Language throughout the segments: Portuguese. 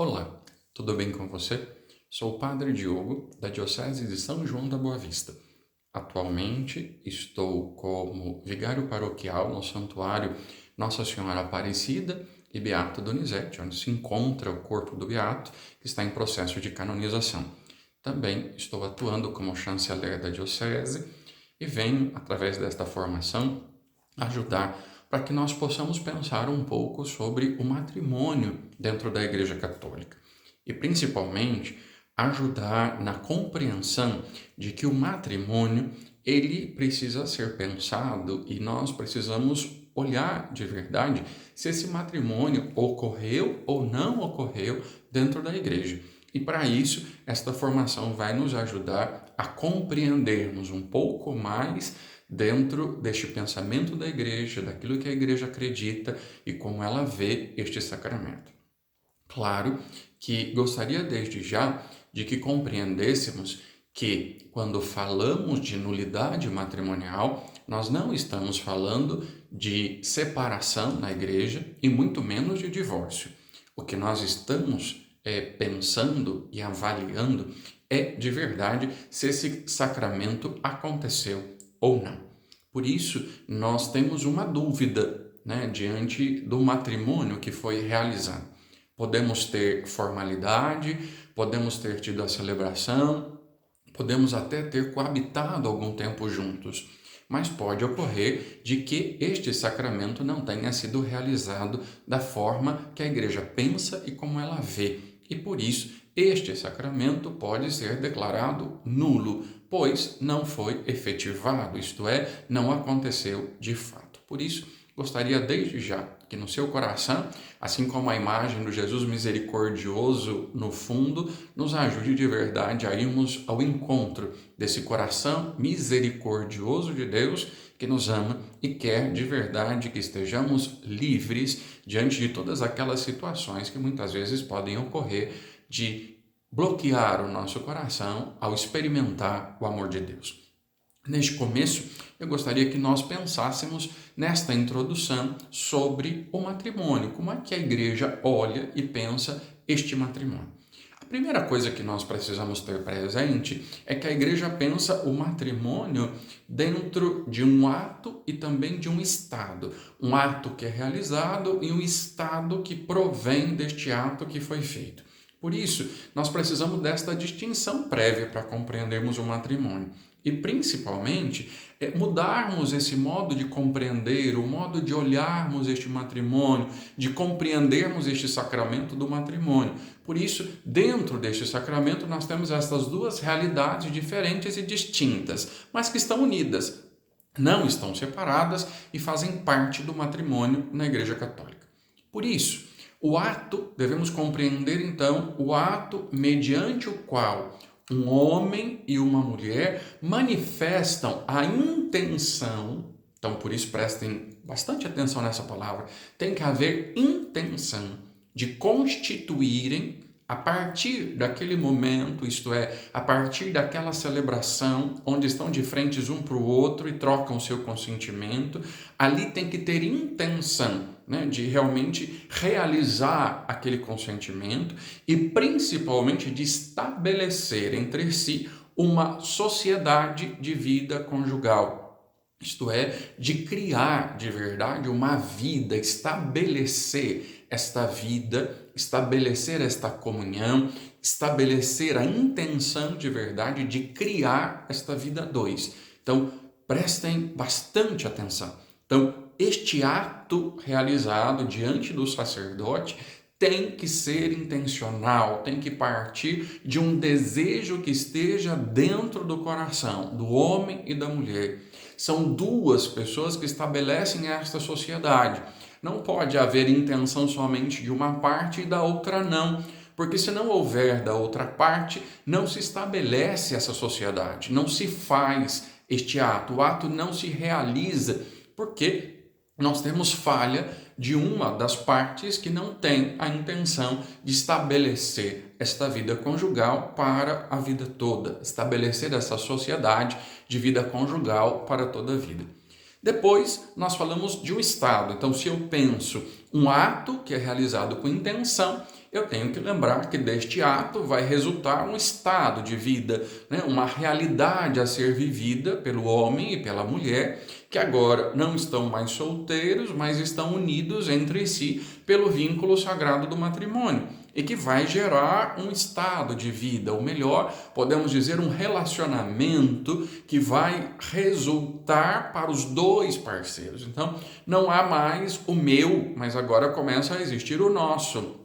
Olá, tudo bem com você? Sou o Padre Diogo, da Diocese de São João da Boa Vista. Atualmente estou como vigário paroquial no Santuário Nossa Senhora Aparecida e Beato Donizete, onde se encontra o corpo do Beato, que está em processo de canonização. Também estou atuando como chanceler da Diocese e venho, através desta formação, ajudar para que nós possamos pensar um pouco sobre o matrimônio dentro da Igreja Católica e, principalmente, ajudar na compreensão de que o matrimônio ele precisa ser pensado e nós precisamos olhar de verdade se esse matrimônio ocorreu ou não ocorreu dentro da igreja. E para isso, esta formação vai nos ajudar a compreendermos um pouco mais dentro deste pensamento da igreja, daquilo que a igreja acredita e como ela vê este sacramento. Claro que gostaria desde já de que compreendêssemos que quando falamos de nulidade matrimonial, nós não estamos falando de separação na igreja e muito menos de divórcio. O que nós estamos pensando e avaliando é de verdade se esse sacramento aconteceu ou não. Por isso, nós temos uma dúvida, diante do matrimônio que foi realizado. Podemos ter formalidade, podemos ter tido a celebração, podemos até ter coabitado algum tempo juntos, mas pode ocorrer de que este sacramento não tenha sido realizado da forma que a igreja pensa e como ela vê. E por isso, este sacramento pode ser declarado nulo, pois não foi efetivado, isto é, não aconteceu de fato. Por isso, gostaria desde já que no seu coração, assim como a imagem do Jesus misericordioso no fundo, nos ajude de verdade a irmos ao encontro desse coração misericordioso de Deus que nos ama e quer de verdade que estejamos livres diante de todas aquelas situações que muitas vezes podem ocorrer de bloquear o nosso coração ao experimentar o amor de Deus. Neste começo, eu gostaria que nós pensássemos nesta introdução sobre o matrimônio, como é que a igreja olha e pensa este matrimônio. A primeira coisa que nós precisamos ter presente é que a igreja pensa o matrimônio dentro de um ato e também de um estado. Um ato que é realizado e um estado que provém deste ato que foi feito. Por isso, nós precisamos desta distinção prévia para compreendermos o matrimônio. E, principalmente, mudarmos esse modo de compreender, o modo de olharmos este matrimônio, de compreendermos este sacramento do matrimônio. Por isso, dentro deste sacramento, nós temos estas duas realidades diferentes e distintas, mas que estão unidas, não estão separadas e fazem parte do matrimônio na Igreja Católica. Por isso, o ato, devemos compreender então o ato mediante o qual um homem e uma mulher manifestam a intenção, então por isso prestem bastante atenção nessa palavra, tem que haver intenção de constituírem a partir daquele momento, isto é, a partir daquela celebração onde estão de frente um para o outro e trocam o seu consentimento, ali tem que ter intenção, de realmente realizar aquele consentimento e principalmente de estabelecer entre si uma sociedade de vida conjugal. Isto é, de criar de verdade uma vida, estabelecer esta vida, estabelecer esta comunhão, estabelecer a intenção de verdade de criar esta vida a dois. Então, prestem bastante atenção. Então, este ato realizado diante do sacerdote tem que ser intencional, tem que partir de um desejo que esteja dentro do coração do homem e da mulher. São duas pessoas que estabelecem esta sociedade. Não pode haver intenção somente de uma parte e da outra não, porque se não houver da outra parte, não se estabelece essa sociedade, não se faz este ato, o ato não se realiza, porque nós temos falha de uma das partes que não tem a intenção de estabelecer esta vida conjugal para a vida toda, estabelecer essa sociedade de vida conjugal para toda a vida. Depois, nós falamos de um estado. Então, se eu penso um ato que é realizado com intenção, eu tenho que lembrar que deste ato vai resultar um estado de vida, né? Uma realidade a ser vivida pelo homem e pela mulher, que agora não estão mais solteiros, mas estão unidos entre si pelo vínculo sagrado do matrimônio, e que vai gerar um estado de vida, ou melhor, podemos dizer um relacionamento que vai resultar para os dois parceiros. Então, não há mais o meu, mas agora começa a existir o nosso.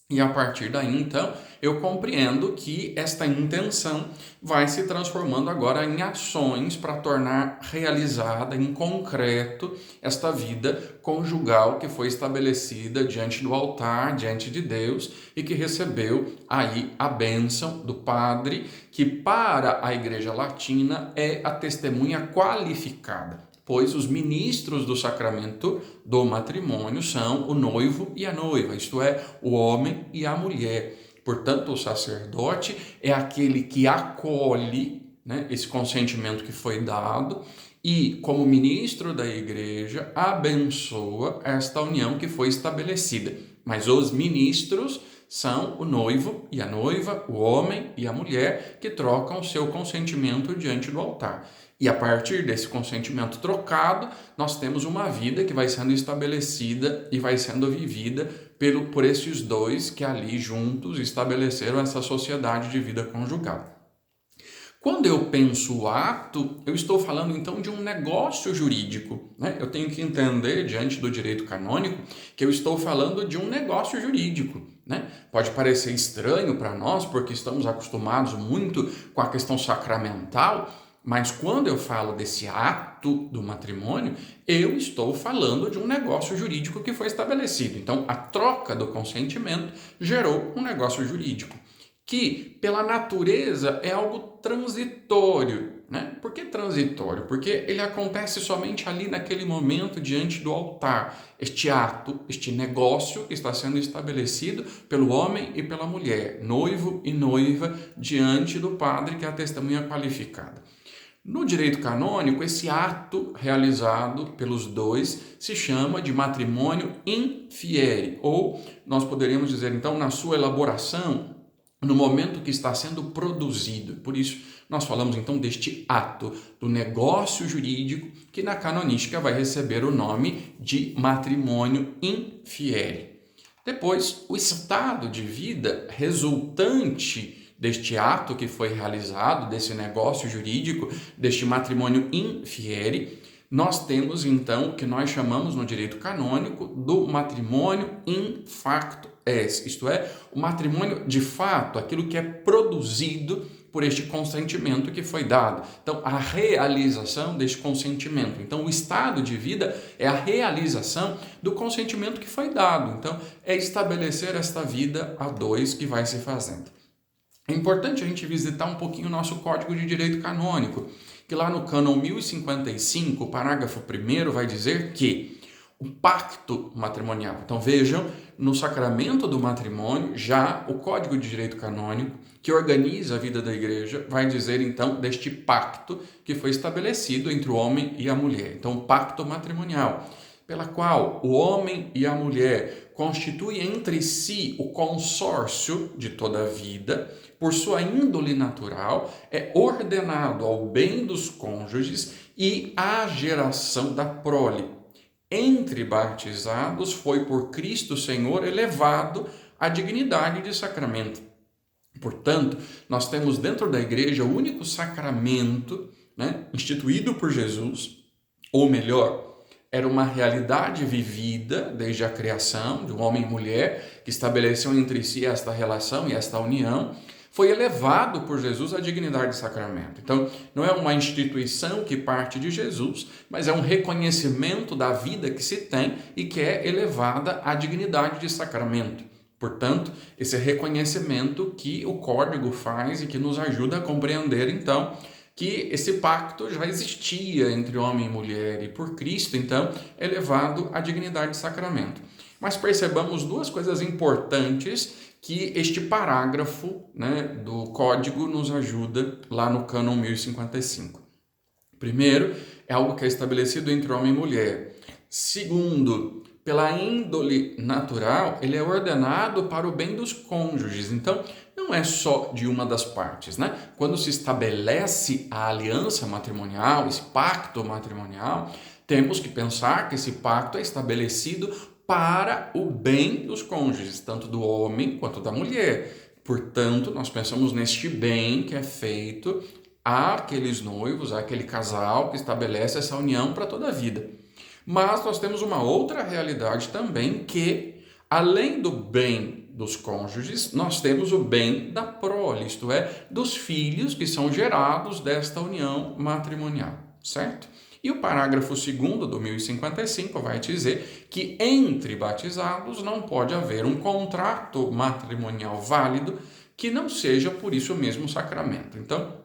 E a partir daí, então, eu compreendo que esta intenção vai se transformando agora em ações para tornar realizada em concreto esta vida conjugal que foi estabelecida diante do altar, diante de Deus, e que recebeu aí a bênção do padre, que para a Igreja Latina é a testemunha qualificada, pois os ministros do sacramento do matrimônio são o noivo e a noiva, isto é, o homem e a mulher. Portanto, o sacerdote é aquele que acolhe, né, esse consentimento que foi dado e, como ministro da igreja, abençoa esta união que foi estabelecida. Mas os ministros são o noivo e a noiva, o homem e a mulher, que trocam seu consentimento diante do altar. E a partir desse consentimento trocado, nós temos uma vida que vai sendo estabelecida e vai sendo vivida por esses dois que ali juntos estabeleceram essa sociedade de vida conjugal. Quando eu penso o ato, eu estou falando então de um negócio jurídico, né? Eu tenho que entender, diante do direito canônico, que eu estou falando de um negócio jurídico, né? Pode parecer estranho para nós, porque estamos acostumados muito com a questão sacramental, mas quando eu falo desse ato do matrimônio, eu estou falando de um negócio jurídico que foi estabelecido. Então, a troca do consentimento gerou um negócio jurídico, que, pela natureza, é algo transitório, né? Por que transitório? Porque ele acontece somente ali naquele momento diante do altar. Este ato, este negócio que está sendo estabelecido pelo homem e pela mulher, noivo e noiva, diante do padre, que é a testemunha qualificada. No direito canônico, esse ato realizado pelos dois se chama de matrimônio in fieri, ou nós poderíamos dizer, então, na sua elaboração, no momento que está sendo produzido. Por isso, nós falamos, então, deste ato, do negócio jurídico, que na canonística vai receber o nome de matrimônio in fieri. Depois, o estado de vida resultante deste ato que foi realizado, desse negócio jurídico, deste matrimônio in fieri, nós temos então o que nós chamamos no direito canônico do matrimônio in facto es, isto é, o matrimônio de fato, aquilo que é produzido por este consentimento que foi dado. Então, a realização deste consentimento. Então, o estado de vida é a realização do consentimento que foi dado. Então, é estabelecer esta vida a dois que vai se fazendo. É importante a gente visitar um pouquinho o nosso Código de Direito Canônico, que lá no cânon 1055, o parágrafo 1º, vai dizer que o pacto matrimonial. Então vejam, no sacramento do matrimônio, já o Código de Direito Canônico, que organiza a vida da igreja, vai dizer então deste pacto que foi estabelecido entre o homem e a mulher. Então, o pacto matrimonial, pela qual o homem e a mulher constituem entre si o consórcio de toda a vida, por sua índole natural, é ordenado ao bem dos cônjuges e à geração da prole. Entre batizados, foi por Cristo Senhor elevado à dignidade de sacramento. Portanto, nós temos dentro da igreja o único sacramento, né, instituído por Jesus, ou melhor, era uma realidade vivida desde a criação de um homem e mulher que estabeleceu entre si esta relação e esta união, foi elevado por Jesus à dignidade de sacramento. Então, não é uma instituição que parte de Jesus, mas é um reconhecimento da vida que se tem e que é elevada à dignidade de sacramento. Portanto, esse reconhecimento que o Código faz e que nos ajuda a compreender, então, que esse pacto já existia entre homem e mulher e por Cristo, então, é elevado à dignidade de sacramento. Mas percebamos duas coisas importantes que este parágrafo, né, do Código nos ajuda lá no cânon 1055. Primeiro, é algo que é estabelecido entre homem e mulher. Segundo, pela índole natural, ele é ordenado para o bem dos cônjuges. Então, não é só de uma das partes, né? Quando se estabelece a aliança matrimonial, esse pacto matrimonial, temos que pensar que esse pacto é estabelecido para o bem dos cônjuges, tanto do homem quanto da mulher. Portanto, nós pensamos neste bem que é feito àqueles noivos, àquele casal que estabelece essa união para toda a vida. Mas nós temos uma outra realidade também que, além do bem dos cônjuges, nós temos o bem da prole, isto é, dos filhos que são gerados desta união matrimonial, certo? E o parágrafo 2º do 1055 vai dizer que entre batizados não pode haver um contrato matrimonial válido que não seja por isso mesmo sacramento. Então,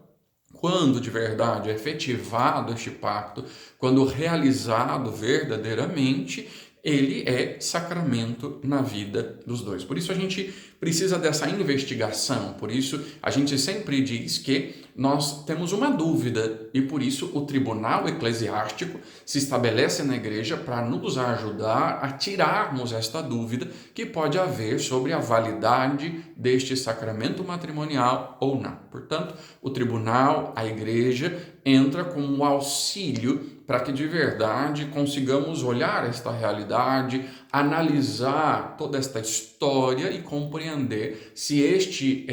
quando de verdade é efetivado este pacto, quando realizado verdadeiramente, ele é sacramento na vida dos dois. Por isso a gente precisa dessa investigação, por isso a gente sempre diz que nós temos uma dúvida e por isso o tribunal eclesiástico se estabelece na igreja para nos ajudar a tirarmos esta dúvida que pode haver sobre a validade deste sacramento matrimonial ou não. Portanto, o tribunal, a igreja, entra com um auxílio para que de verdade consigamos olhar esta realidade, analisar toda esta história e compreender se este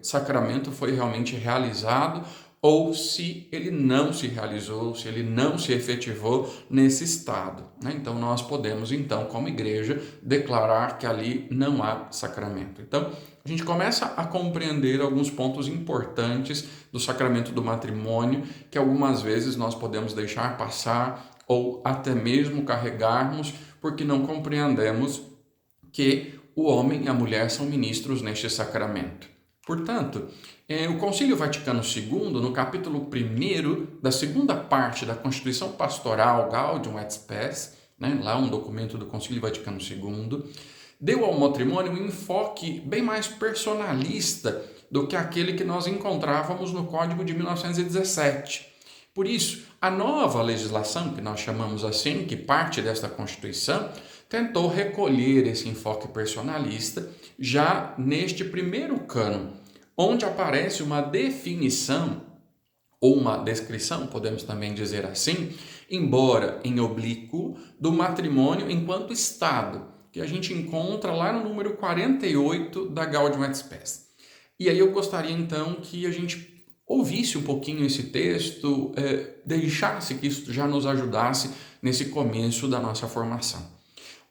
sacramento foi realmente realizado ou se ele não se realizou, se ele não se efetivou nesse estado, né? Então nós podemos, como igreja, declarar que ali não há sacramento. Então a gente começa a compreender alguns pontos importantes do sacramento do matrimônio que algumas vezes nós podemos deixar passar ou até mesmo carregarmos porque não compreendemos que o homem e a mulher são ministros neste sacramento. Portanto, o Concílio Vaticano II, no capítulo 1º da segunda parte da Constituição Pastoral Gaudium et Spes, né, lá um documento do Concílio Vaticano II, deu ao matrimônio um enfoque bem mais personalista do que aquele que nós encontrávamos no Código de 1917. Por isso, a nova legislação, que nós chamamos assim, que parte desta Constituição, tentou recolher esse enfoque personalista já neste primeiro cânon, onde aparece uma definição ou uma descrição, podemos também dizer assim, embora em oblíquo, do matrimônio enquanto Estado, que a gente encontra lá no número 48 da Gaudium et Spes. E aí eu gostaria então que a gente ouvisse um pouquinho esse texto, deixasse que isso já nos ajudasse nesse começo da nossa formação.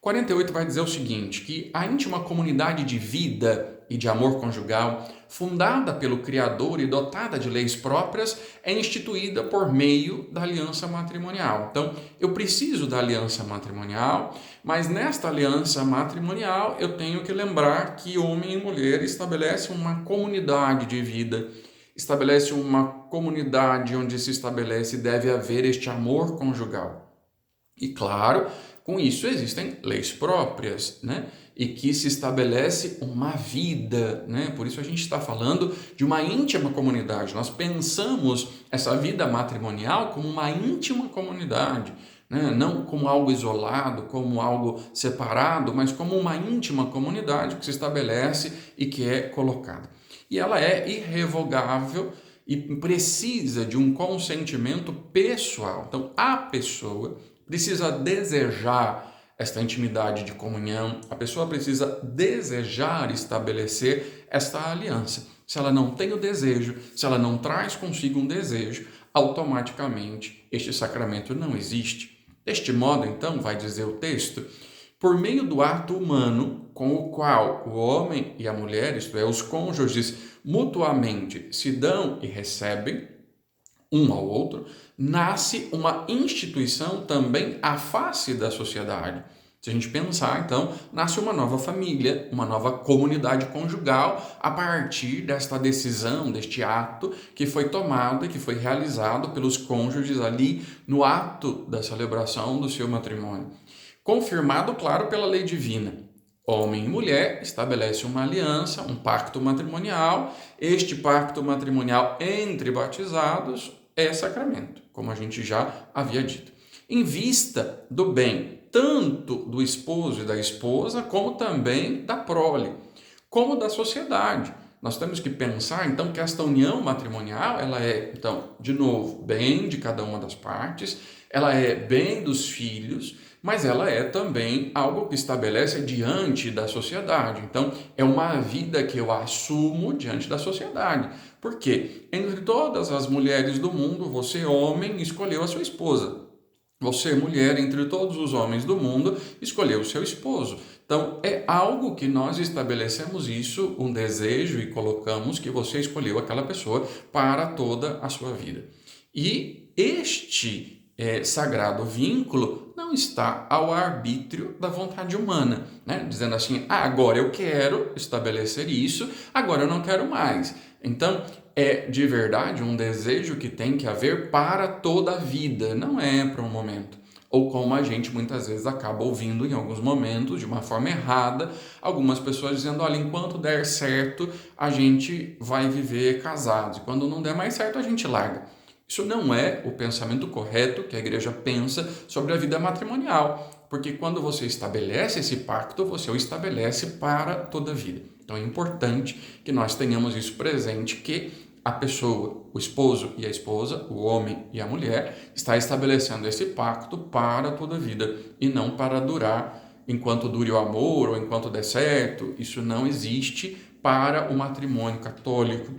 48 vai dizer o seguinte, que a íntima comunidade de vida e de amor conjugal, fundada pelo Criador e dotada de leis próprias, é instituída por meio da aliança matrimonial. Então, eu preciso da aliança matrimonial, mas nesta aliança matrimonial eu tenho que lembrar que homem e mulher estabelecem uma comunidade de vida, estabelece uma comunidade onde se estabelece e deve haver este amor conjugal. E claro, com isso existem leis próprias, né? E que se estabelece uma vida, né? Por isso a gente está falando de uma íntima comunidade. Nós pensamos essa vida matrimonial como uma íntima comunidade, né? Não como algo isolado, como algo separado, mas como uma íntima comunidade que se estabelece e que é colocada. E ela é irrevogável e precisa de um consentimento pessoal. Então, a pessoa precisa desejar esta intimidade de comunhão, a pessoa precisa desejar estabelecer esta aliança. Se ela não tem o desejo, se ela não traz consigo um desejo, automaticamente este sacramento não existe. Deste modo, então, vai dizer o texto, por meio do ato humano com o qual o homem e a mulher, isto é, os cônjuges, mutuamente se dão e recebem, um ao outro, nasce uma instituição também à face da sociedade. Se a gente pensar, então, nasce uma nova família, uma nova comunidade conjugal a partir desta decisão, deste ato que foi tomado e que foi realizado pelos cônjuges ali no ato da celebração do seu matrimônio. Confirmado, claro, pela lei divina. Homem e mulher estabelecem uma aliança, um pacto matrimonial. Este pacto matrimonial entre batizados é sacramento, como a gente já havia dito. Em vista do bem, tanto do esposo e da esposa, como também da prole, como da sociedade. Nós temos que pensar, então, que esta união matrimonial, ela é, então, de novo, bem de cada uma das partes, ela é bem dos filhos, mas ela é também algo que estabelece diante da sociedade. Então, é uma vida que eu assumo diante da sociedade. Por quê? Entre todas as mulheres do mundo, você, homem, escolheu a sua esposa. Você, mulher, entre todos os homens do mundo, escolheu o seu esposo. Então, é algo que nós estabelecemos isso, um desejo, e colocamos que você escolheu aquela pessoa para toda a sua vida. E este sagrado vínculo não está ao arbítrio da vontade humana, né? Dizendo assim, agora eu quero estabelecer isso, agora eu não quero mais. Então, é de verdade um desejo que tem que haver para toda a vida, não é para um momento. Ou como a gente muitas vezes acaba ouvindo em alguns momentos, de uma forma errada, algumas pessoas dizendo, olha, enquanto der certo, a gente vai viver casados, e quando não der mais certo, a gente larga. Isso não é o pensamento correto que a igreja pensa sobre a vida matrimonial, porque quando você estabelece esse pacto, você o estabelece para toda a vida. Então é importante que nós tenhamos isso presente, que a pessoa, o esposo e a esposa, o homem e a mulher, está estabelecendo esse pacto para toda a vida e não para durar enquanto dure o amor ou enquanto der certo. Isso não existe para o matrimônio católico,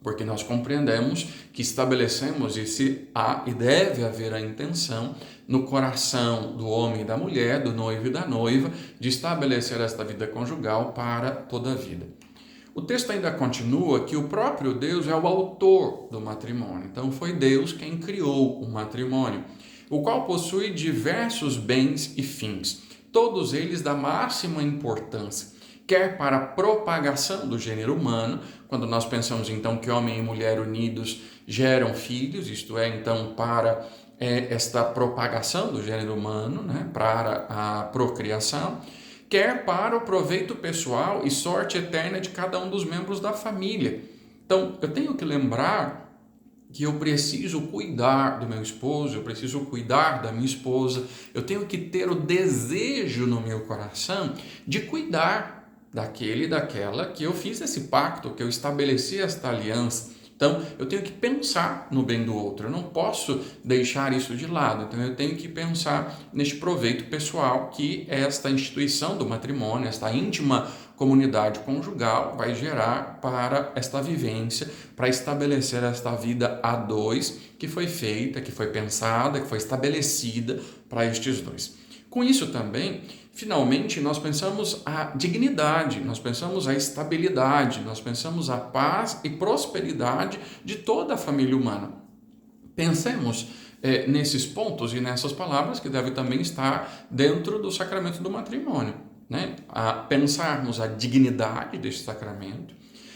porque nós compreendemos que estabelecemos esse há e deve haver a intenção no coração do homem e da mulher, do noivo e da noiva, de estabelecer esta vida conjugal para toda a vida. O texto ainda continua que o próprio Deus é o autor do matrimônio. Então foi Deus quem criou o matrimônio, o qual possui diversos bens e fins, todos eles da máxima importância, quer para a propagação do gênero humano, quando nós pensamos então que homem e mulher unidos geram filhos, isto é, então para esta propagação do gênero humano, né, para a procriação, quer para o proveito pessoal e sorte eterna de cada um dos membros da família. Então, eu tenho que lembrar que eu preciso cuidar do meu esposo, eu preciso cuidar da minha esposa, eu tenho que ter o desejo no meu coração de cuidar daquele e daquela que eu fiz esse pacto, que eu estabeleci esta aliança. Então, eu tenho que pensar no bem do outro, eu não posso deixar isso de lado. Então, eu tenho que pensar neste proveito pessoal que esta instituição do matrimônio, esta íntima comunidade conjugal vai gerar para esta vivência, para estabelecer esta vida a dois que foi feita, que foi pensada, que foi estabelecida para estes dois. Com isso também, finalmente, nós pensamos a dignidade, nós pensamos a estabilidade, nós pensamos a paz e prosperidade de toda a família humana. Pensemos nesses pontos e nessas palavras que devem também estar dentro do sacramento do matrimônio, né? A pensarmos a dignidade deste sacramento,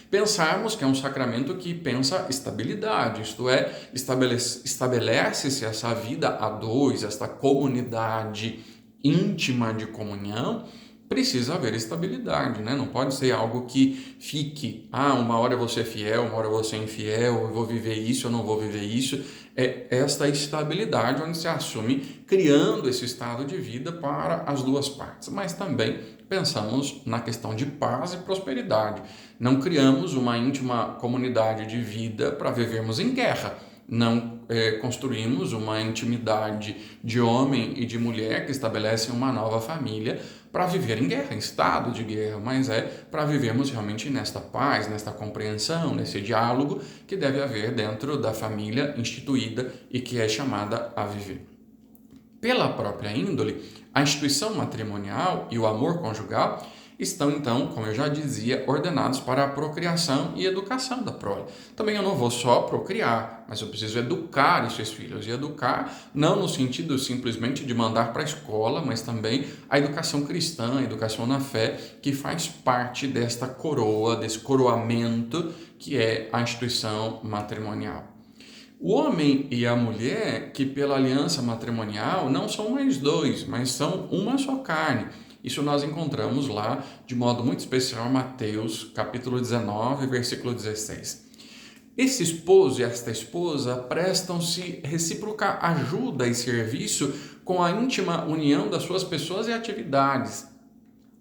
pensarmos que é um sacramento que pensa estabilidade, isto é, estabelece-se essa vida a dois, esta comunidade íntima de comunhão, precisa haver estabilidade, né? Não pode ser algo que fique, uma hora eu vou ser fiel, uma hora eu vou ser infiel, eu vou viver isso, eu não vou viver isso. É esta estabilidade onde se assume criando esse estado de vida para as duas partes, mas também pensamos na questão de paz e prosperidade. Não criamos uma íntima comunidade de vida para vivermos em guerra. Não construímos uma intimidade de homem e de mulher que estabelecem uma nova família para viver em guerra, em estado de guerra, mas para vivermos realmente nesta paz, nesta compreensão, nesse diálogo que deve haver dentro da família instituída e que é chamada a viver. Pela própria índole, a instituição matrimonial e o amor conjugal estão, então, como eu já dizia, ordenados para a procriação e educação da prole. Também eu não vou só procriar, mas eu preciso educar esses filhos. E educar não no sentido simplesmente de mandar para a escola, mas também a educação cristã, a educação na fé, que faz parte desta coroa, desse coroamento que é a instituição matrimonial. O homem e a mulher, que pela aliança matrimonial não são mais dois, mas são uma só carne. Isso nós encontramos lá, de modo muito especial, em Mateus, capítulo 19, versículo 16. Esse esposo e esta esposa prestam-se recíproca ajuda e serviço com a íntima união das suas pessoas e atividades.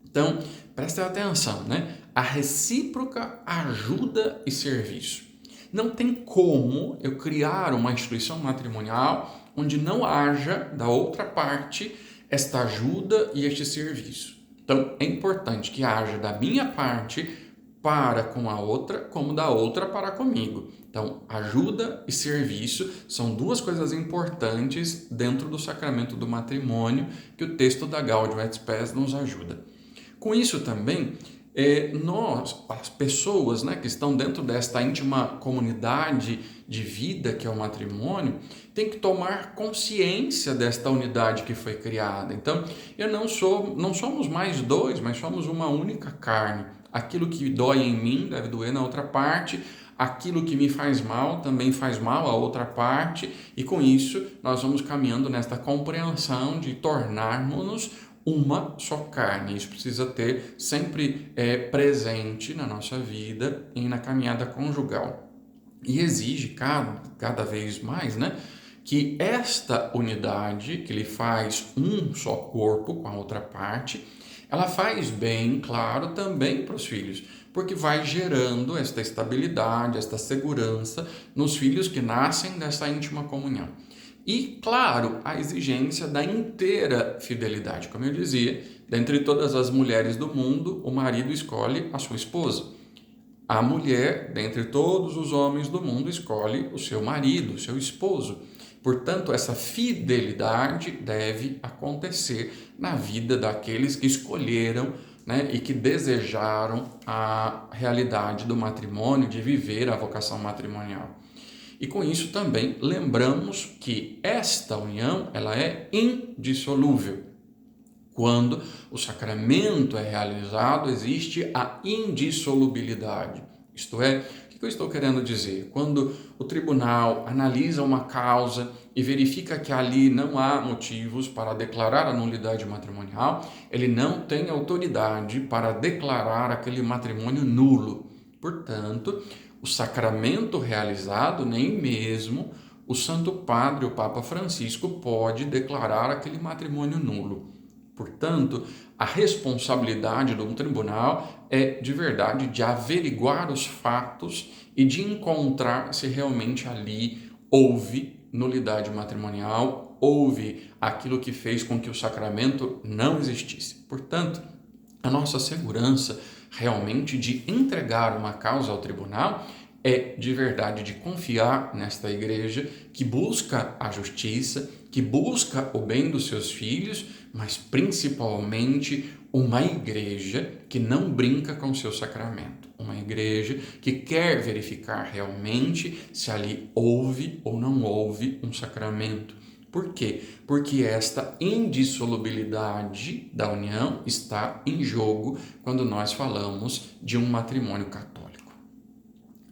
Então, prestem atenção, né? A recíproca ajuda e serviço. Não tem como eu criar uma instituição matrimonial onde não haja da outra parte esta ajuda e este serviço. Então, é importante que haja da minha parte para com a outra, como da outra para comigo. Então, ajuda e serviço são duas coisas importantes dentro do sacramento do matrimônio que o texto da Gaudium et Spes nos ajuda. Com isso também, nós, as pessoas, né, que estão dentro desta íntima comunidade de vida que é o matrimônio, tem que tomar consciência desta unidade que foi criada. Então, não somos mais dois, mas somos uma única carne. Aquilo que dói em mim deve doer na outra parte, aquilo que me faz mal também faz mal à outra parte, e com isso nós vamos caminhando nesta compreensão de tornarmos-nos uma só carne. Isso precisa ter sempre presente na nossa vida e na caminhada conjugal. E exige cada vez mais, né, que esta unidade, que lhe faz um só corpo com a outra parte, ela faz bem, claro, também para os filhos, porque vai gerando esta estabilidade, esta segurança nos filhos que nascem dessa íntima comunhão. E, claro, a exigência da inteira fidelidade. Como eu dizia, dentre todas as mulheres do mundo, o marido escolhe a sua esposa. A mulher, dentre todos os homens do mundo, escolhe o seu marido, o seu esposo. Portanto, essa fidelidade deve acontecer na vida daqueles que escolheram, né, e que desejaram a realidade do matrimônio, de viver a vocação matrimonial. E com isso também lembramos que esta união ela é indissolúvel. Quando o sacramento é realizado, existe a indissolubilidade. Isto é, o que eu estou querendo dizer? Quando o tribunal analisa uma causa e verifica que ali não há motivos para declarar a nulidade matrimonial, ele não tem autoridade para declarar aquele matrimônio nulo. Portanto, o sacramento realizado, nem mesmo o Santo Padre, o Papa Francisco, pode declarar aquele matrimônio nulo. Portanto, a responsabilidade de um tribunal é, de verdade, de averiguar os fatos e de encontrar se realmente ali houve nulidade matrimonial, houve aquilo que fez com que o sacramento não existisse. Portanto, a nossa segurança realmente de entregar uma causa ao tribunal é de verdade de confiar nesta igreja que busca a justiça, que busca o bem dos seus filhos, mas principalmente uma igreja que não brinca com o seu sacramento. Uma igreja que quer verificar realmente se ali houve ou não houve um sacramento. Por quê? Porque esta indissolubilidade da união está em jogo quando nós falamos de um matrimônio católico.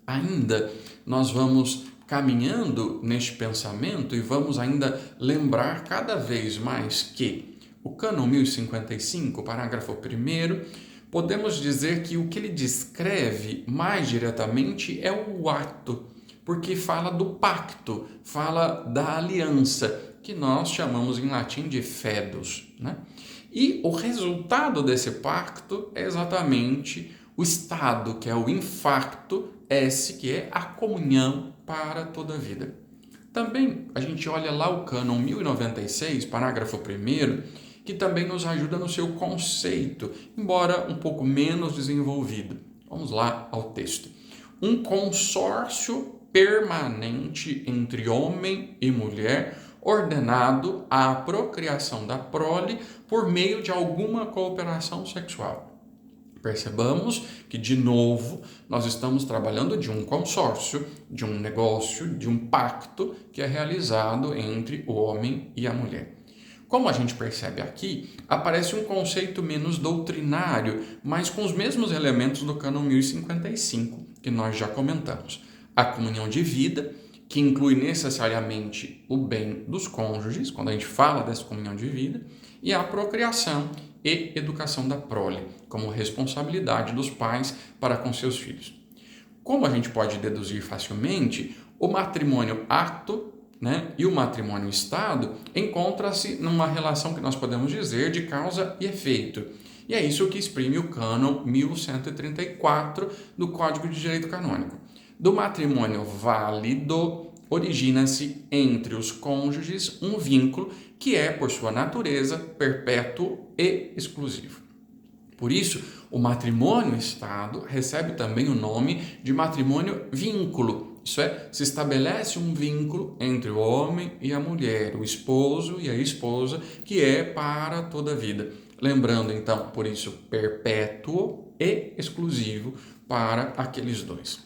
Ainda nós vamos caminhando neste pensamento e vamos ainda lembrar cada vez mais que o cânon 1055, parágrafo 1º, podemos dizer que o que ele descreve mais diretamente é o ato, porque fala do pacto, fala da aliança, que nós chamamos em latim de fidus, né? E o resultado desse pacto é exatamente o estado, que é o infarto, esse que é a comunhão para toda a vida. Também a gente olha lá o cânon 1096, parágrafo 1º, que também nos ajuda no seu conceito, embora um pouco menos desenvolvido. Vamos lá ao texto. Um consórcio permanente entre homem e mulher, ordenado à procriação da prole por meio de alguma cooperação sexual. Percebamos que, de novo, nós estamos trabalhando de um consórcio, de um negócio, de um pacto que é realizado entre o homem e a mulher. Como a gente percebe aqui, aparece um conceito menos doutrinário, mas com os mesmos elementos do cânon 1055, que nós já comentamos. A comunhão de vida, que inclui necessariamente o bem dos cônjuges, quando a gente fala dessa comunhão de vida, e a procriação e educação da prole, como responsabilidade dos pais para com seus filhos. Como a gente pode deduzir facilmente, o matrimônio ato, né, e o matrimônio estado encontram-se numa relação que nós podemos dizer de causa e efeito. E é isso que exprime o cânon 1134 do Código de Direito Canônico. Do matrimônio válido, origina-se entre os cônjuges um vínculo que é, por sua natureza, perpétuo e exclusivo. Por isso, o matrimônio estado recebe também o nome de matrimônio vínculo. Isso é, se estabelece um vínculo entre o homem e a mulher, o esposo e a esposa, que é para toda a vida. Lembrando, então, por isso, perpétuo e exclusivo para aqueles dois.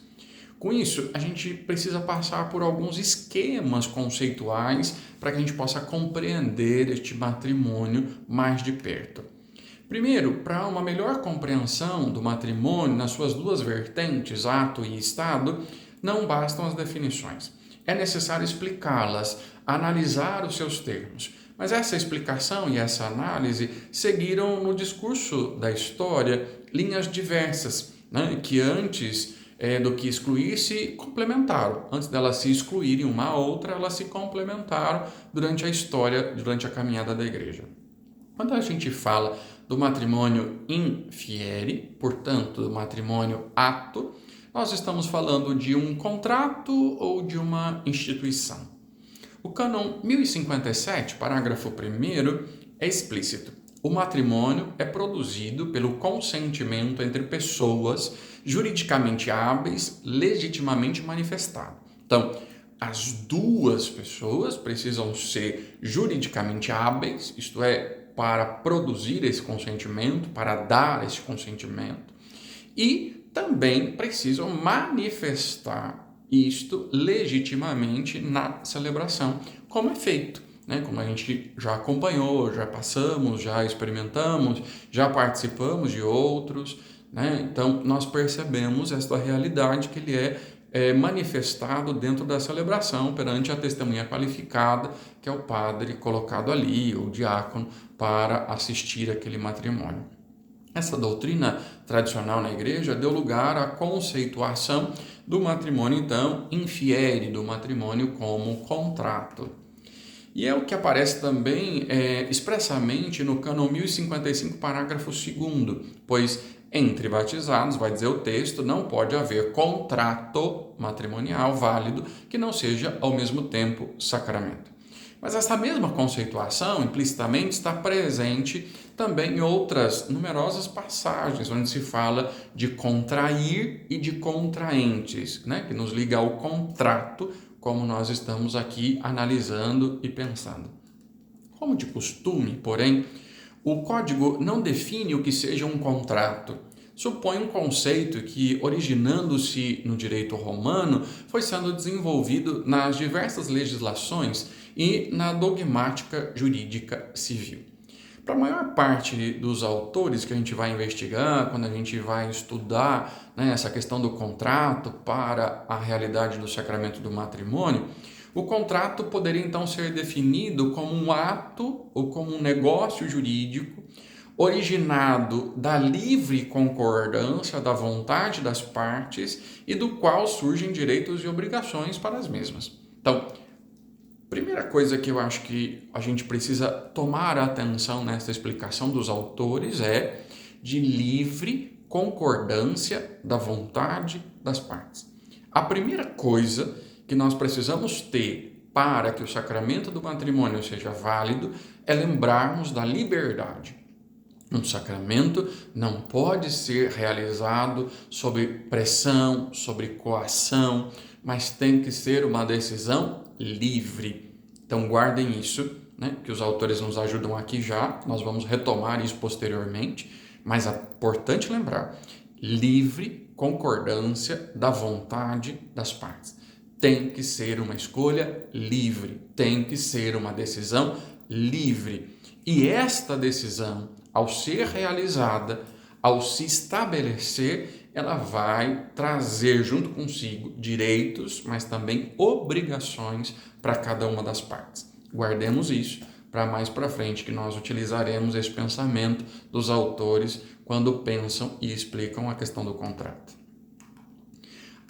Com isso, a gente precisa passar por alguns esquemas conceituais para que a gente possa compreender este matrimônio mais de perto. Primeiro, para uma melhor compreensão do matrimônio nas suas duas vertentes, ato e estado, não bastam as definições. É necessário explicá-las, analisar os seus termos. Mas essa explicação e essa análise seguiram no discurso da história linhas diversas, né, que antes do que excluir se complementaram. Antes delas se excluírem uma a outra, elas se complementaram durante a história, durante a caminhada da igreja. Quando a gente fala do matrimônio in fieri, portanto, do matrimônio ato, nós estamos falando de um contrato ou de uma instituição. O cânon 1057, parágrafo 1º, é explícito. O matrimônio é produzido pelo consentimento entre pessoas juridicamente hábeis, legitimamente manifestado. Então, as duas pessoas precisam ser juridicamente hábeis, isto é, para produzir esse consentimento, para dar esse consentimento, e também precisam manifestar isto legitimamente na celebração, como é feito, né? Como a gente já acompanhou, já passamos, já experimentamos, já participamos de outros, né? Então, nós percebemos esta realidade que ele é manifestado dentro da celebração perante a testemunha qualificada, que é o padre colocado ali, o diácono, para assistir aquele matrimônio. Essa doutrina tradicional na igreja deu lugar à conceituação do matrimônio, então, in fieri, do matrimônio como contrato. E é o que aparece também expressamente no cânon 1055, parágrafo 2º, pois entre batizados, vai dizer o texto, não pode haver contrato matrimonial válido que não seja ao mesmo tempo sacramento. Mas essa mesma conceituação implicitamente está presente também em outras numerosas passagens, onde se fala de contrair e de contraentes, né? Que nos liga ao contrato, como nós estamos aqui analisando e pensando. Como de costume, porém, o Código não define o que seja um contrato. Supõe um conceito que, originando-se no direito romano, foi sendo desenvolvido nas diversas legislações e na dogmática jurídica civil. Para a maior parte dos autores que a gente vai investigar, quando a gente vai estudar, né, essa questão do contrato para a realidade do sacramento do matrimônio, o contrato poderia então ser definido como um ato ou como um negócio jurídico originado da livre concordância da vontade das partes e do qual surgem direitos e obrigações para as mesmas. Então, primeira coisa que eu acho que a gente precisa tomar atenção nessa explicação dos autores é de livre concordância da vontade das partes. A primeira coisa que nós precisamos ter para que o sacramento do matrimônio seja válido é lembrarmos da liberdade. Um sacramento não pode ser realizado sob pressão, sob coação, mas tem que ser uma decisão livre. Então guardem isso, né, que os autores nos ajudam aqui já, nós vamos retomar isso posteriormente, mas é importante lembrar, livre concordância da vontade das partes. Tem que ser uma escolha livre, tem que ser uma decisão livre. E esta decisão, ao ser realizada, ao se estabelecer, ela vai trazer junto consigo direitos, mas também obrigações para cada uma das partes. Guardemos isso para mais para frente, que nós utilizaremos esse pensamento dos autores quando pensam e explicam a questão do contrato.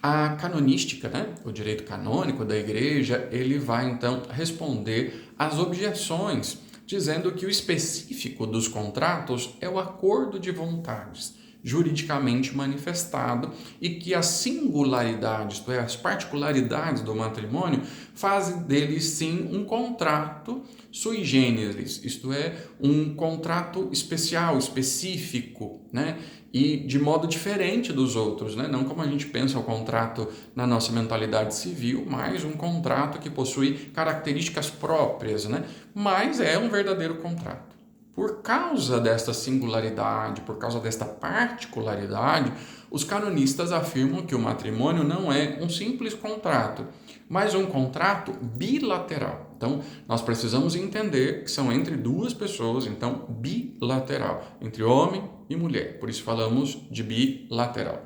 A canonística, né, o direito canônico da igreja, ele vai então responder às objeções, dizendo que o específico dos contratos é o acordo de vontades, juridicamente manifestado, e que as singularidades, isto é, as particularidades do matrimônio, fazem dele sim um contrato sui generis, isto é, um contrato especial, específico, né? E de modo diferente dos outros, né? Não como a gente pensa o contrato na nossa mentalidade civil, mas um contrato que possui características próprias, né? Mas é um verdadeiro contrato. Por causa desta singularidade, por causa desta particularidade, os canonistas afirmam que o matrimônio não é um simples contrato, mas um contrato bilateral. Então, nós precisamos entender que são entre duas pessoas, então, bilateral, entre homem e mulher. Por isso falamos de bilateral.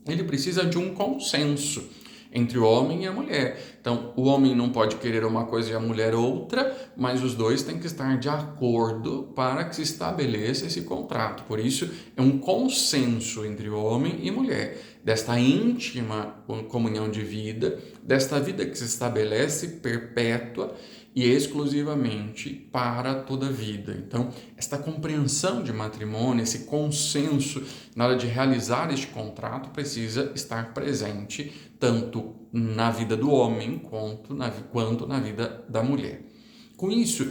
Ele precisa de um consenso entre o homem e a mulher. Então, o homem não pode querer uma coisa e a mulher outra, mas os dois têm que estar de acordo para que se estabeleça esse contrato. Por isso, é um consenso entre homem e mulher, desta íntima comunhão de vida, desta vida que se estabelece perpétua e exclusivamente para toda a vida. Então, esta compreensão de matrimônio, esse consenso na hora de realizar este contrato precisa estar presente tanto na vida do homem quanto na vida da mulher. Com isso,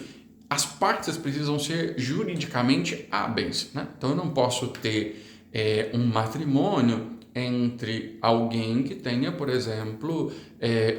as partes precisam ser juridicamente hábeis, né? Então, eu não posso ter um matrimônio entre alguém que tenha, por exemplo,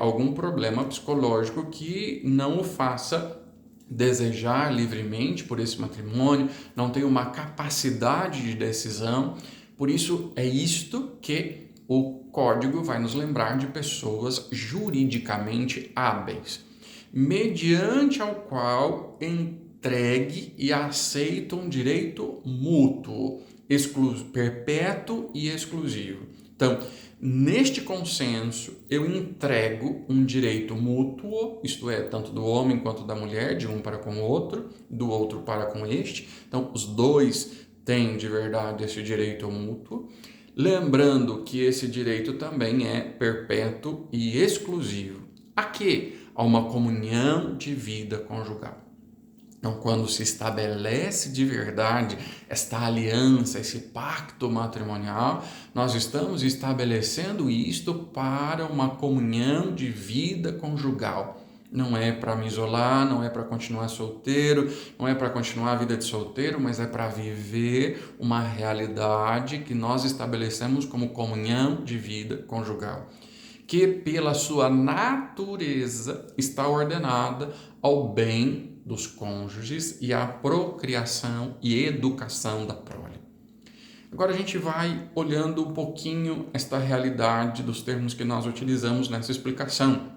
algum problema psicológico que não o faça desejar livremente por esse matrimônio, não tem uma capacidade de decisão. Por isso, é isto que o Código vai nos lembrar de pessoas juridicamente hábeis, mediante ao qual entregue e aceita um direito mútuo, perpétuo e exclusivo. Então, neste consenso, eu entrego um direito mútuo, isto é, tanto do homem quanto da mulher, de um para com o outro, do outro para com este. Então, os dois têm de verdade esse direito mútuo. Lembrando que esse direito também é perpétuo e exclusivo. A quê? A uma comunhão de vida conjugal. Então, quando se estabelece de verdade esta aliança, esse pacto matrimonial, nós estamos estabelecendo isto para uma comunhão de vida conjugal. Não é para me isolar, não é para continuar solteiro, não é para continuar a vida de solteiro, mas é para viver uma realidade que nós estabelecemos como comunhão de vida conjugal, que pela sua natureza está ordenada ao bem dos cônjuges e à procriação e educação da prole. Agora a gente vai olhando um pouquinho esta realidade dos termos que nós utilizamos nessa explicação.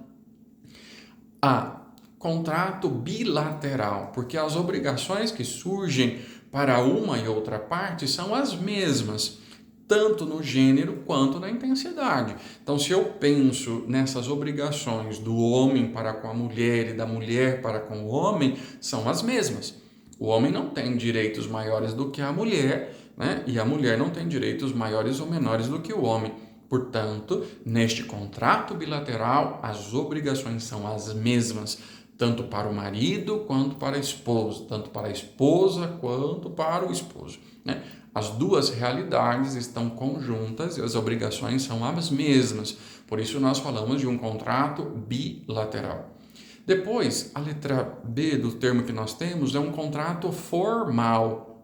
Contrato bilateral, porque as obrigações que surgem para uma e outra parte são as mesmas, tanto no gênero quanto na intensidade. Então, se eu penso nessas obrigações do homem para com a mulher e da mulher para com o homem, são as mesmas. O homem não tem direitos maiores do que a mulher, né? E a mulher não tem direitos maiores ou menores do que o homem. Portanto, neste contrato bilateral, as obrigações são as mesmas, tanto para o marido quanto para a esposa, tanto para a esposa quanto para o esposo, né? As duas realidades estão conjuntas e as obrigações são as mesmas. Por isso, nós falamos de um contrato bilateral. Depois, a letra B do termo que nós temos é um contrato formal,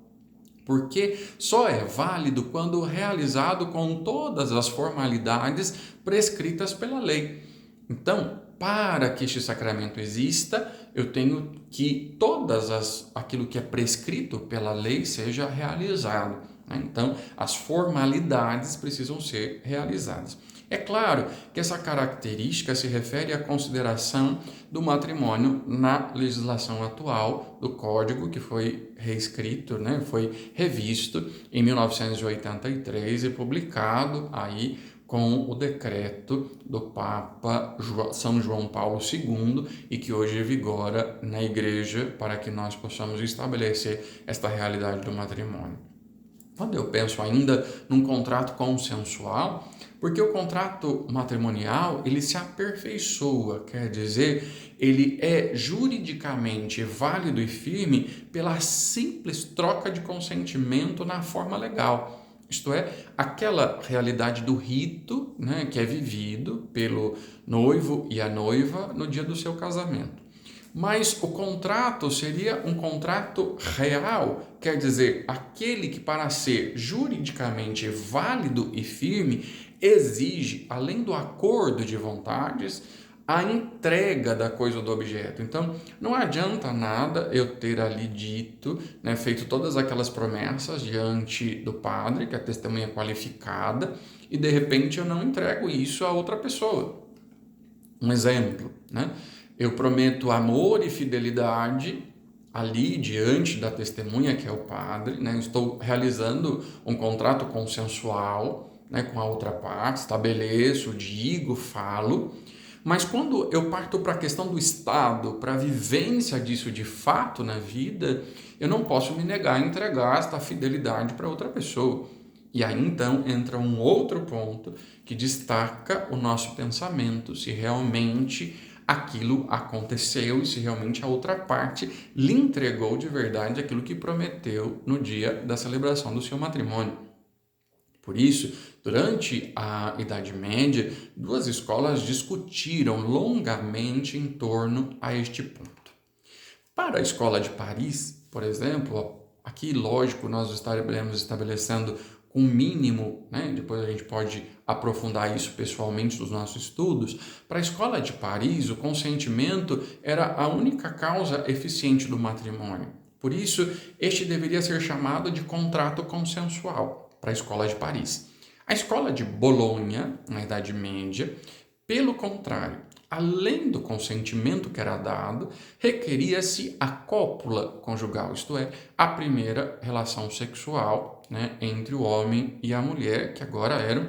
porque só é válido quando realizado com todas as formalidades prescritas pela lei. Então, para que este sacramento exista, eu tenho que aquilo que é prescrito pela lei seja realizado, né? Então, as formalidades precisam ser realizadas. É claro que essa característica se refere à consideração do matrimônio na legislação atual do Código, que foi reescrito, né? Foi revisto em 1983 e publicado aí com o decreto do Papa São João Paulo II e que hoje vigora na Igreja para que nós possamos estabelecer esta realidade do matrimônio. Quando eu penso ainda num contrato consensual, Porque o contrato matrimonial, ele se aperfeiçoa, quer dizer, ele é juridicamente válido e firme pela simples troca de consentimento na forma legal. Isto é, aquela realidade do rito, né, que é vivido pelo noivo e a noiva no dia do seu casamento. Mas o contrato seria um contrato real, quer dizer, aquele que, para ser juridicamente válido e firme, exige, além do acordo de vontades, a entrega da coisa ou do objeto. Então, não adianta nada eu ter ali dito, né, feito todas aquelas promessas diante do padre, que é a testemunha qualificada, e de repente eu não entrego isso a outra pessoa. Um exemplo, né? Eu prometo amor e fidelidade ali diante da testemunha, que é o padre, né? Eu estou realizando um contrato consensual, né, com a outra parte, estabeleço, digo, falo, mas quando eu parto para a questão do Estado, para a vivência disso de fato na vida, eu não posso me negar a entregar esta fidelidade para outra pessoa. E aí então entra um outro ponto que destaca o nosso pensamento, se realmente aquilo aconteceu e se realmente a outra parte lhe entregou de verdade aquilo que prometeu no dia da celebração do seu matrimônio. Por isso, durante a Idade Média, duas escolas discutiram longamente em torno a este ponto. Para a escola de Paris, por exemplo, aqui, lógico, nós estaremos estabelecendo um mínimo, né? Depois a gente pode aprofundar isso pessoalmente nos nossos estudos. Para a escola de Paris, o consentimento era a única causa eficiente do matrimônio. Por isso, este deveria ser chamado de contrato consensual para a escola de Paris. A escola de Bolonha, na Idade Média, pelo contrário, além do consentimento que era dado, requeria-se a cópula conjugal, isto é, a primeira relação sexual, né, entre o homem e a mulher, que agora eram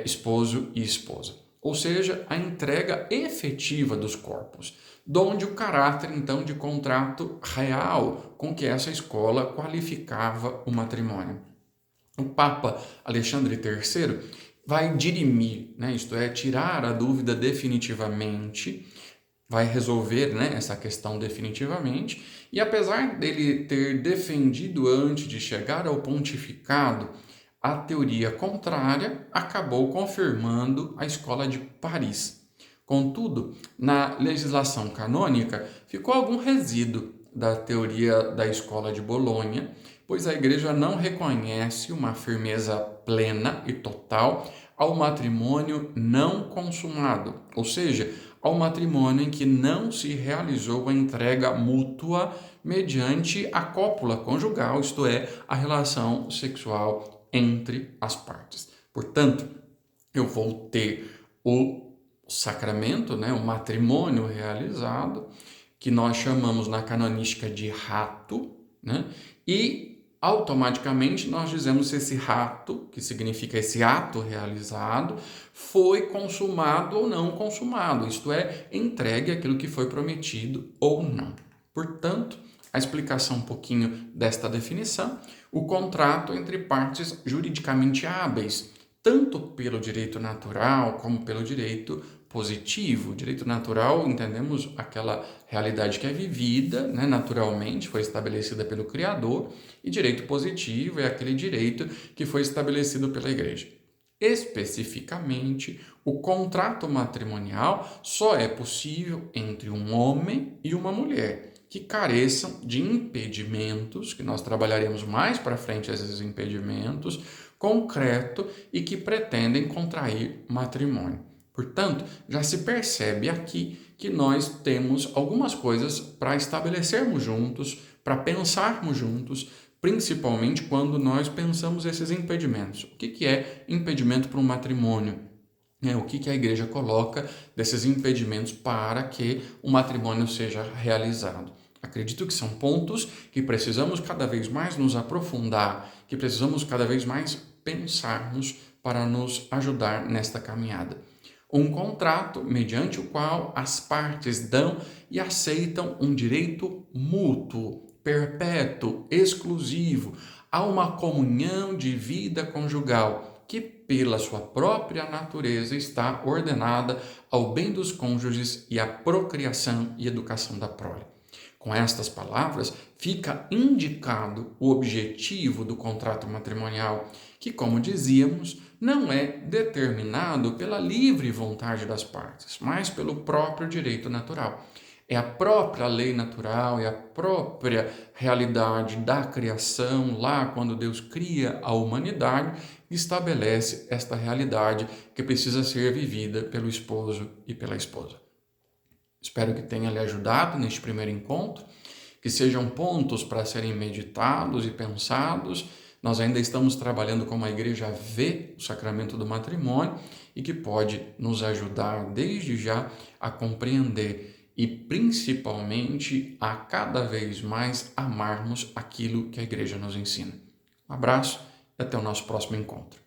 esposo e esposa. Ou seja, a entrega efetiva dos corpos, donde o caráter, então, de contrato real com que essa escola qualificava o matrimônio. O Papa Alexandre III vai dirimir, né, isto é, tirar a dúvida definitivamente, vai resolver, né, essa questão definitivamente, e apesar dele ter defendido antes de chegar ao pontificado a teoria contrária, acabou confirmando a escola de Paris. Contudo, na legislação canônica ficou algum resíduo da teoria da escola de Bolonha, pois a Igreja não reconhece uma firmeza plena e total ao matrimônio não consumado, ou seja, ao matrimônio em que não se realizou a entrega mútua mediante a cópula conjugal, isto é, a relação sexual entre as partes. Portanto, eu vou ter o sacramento, né, o matrimônio realizado, que nós chamamos na canonística de rato, né, e automaticamente nós dizemos se esse rato, que significa esse ato realizado, foi consumado ou não consumado, isto é, entregue aquilo que foi prometido ou não. Portanto, a explicação um pouquinho desta definição, o contrato entre partes juridicamente hábeis, tanto pelo direito natural como pelo direito positivo. Direito natural, entendemos aquela realidade que é vivida, né, naturalmente, foi estabelecida pelo Criador, e direito positivo é aquele direito que foi estabelecido pela Igreja. Especificamente, o contrato matrimonial só é possível entre um homem e uma mulher, que careçam de impedimentos, que nós trabalharemos mais para frente esses impedimentos, concreto e que pretendem contrair matrimônio. Portanto, já se percebe aqui que nós temos algumas coisas para estabelecermos juntos, para pensarmos juntos, principalmente quando nós pensamos esses impedimentos. O que é impedimento para um matrimônio? O que a Igreja coloca desses impedimentos para que o matrimônio seja realizado? Acredito que são pontos que precisamos cada vez mais nos aprofundar, que precisamos cada vez mais pensarmos para nos ajudar nesta caminhada. Um contrato mediante o qual as partes dão e aceitam um direito mútuo, perpétuo, exclusivo, a uma comunhão de vida conjugal, que pela sua própria natureza, está ordenada ao bem dos cônjuges e à procriação e educação da prole. Com estas palavras, fica indicado o objetivo do contrato matrimonial, que, como dizíamos, não é determinado pela livre vontade das partes, mas pelo próprio direito natural. É a própria lei natural, é a própria realidade da criação, lá quando Deus cria a humanidade, estabelece esta realidade que precisa ser vivida pelo esposo e pela esposa. Espero que tenha lhe ajudado neste primeiro encontro, que sejam pontos para serem meditados e pensados. Nós ainda estamos trabalhando como a igreja vê o sacramento do matrimônio e que pode nos ajudar desde já a compreender e principalmente a cada vez mais amarmos aquilo que a igreja nos ensina. Um abraço e até o nosso próximo encontro.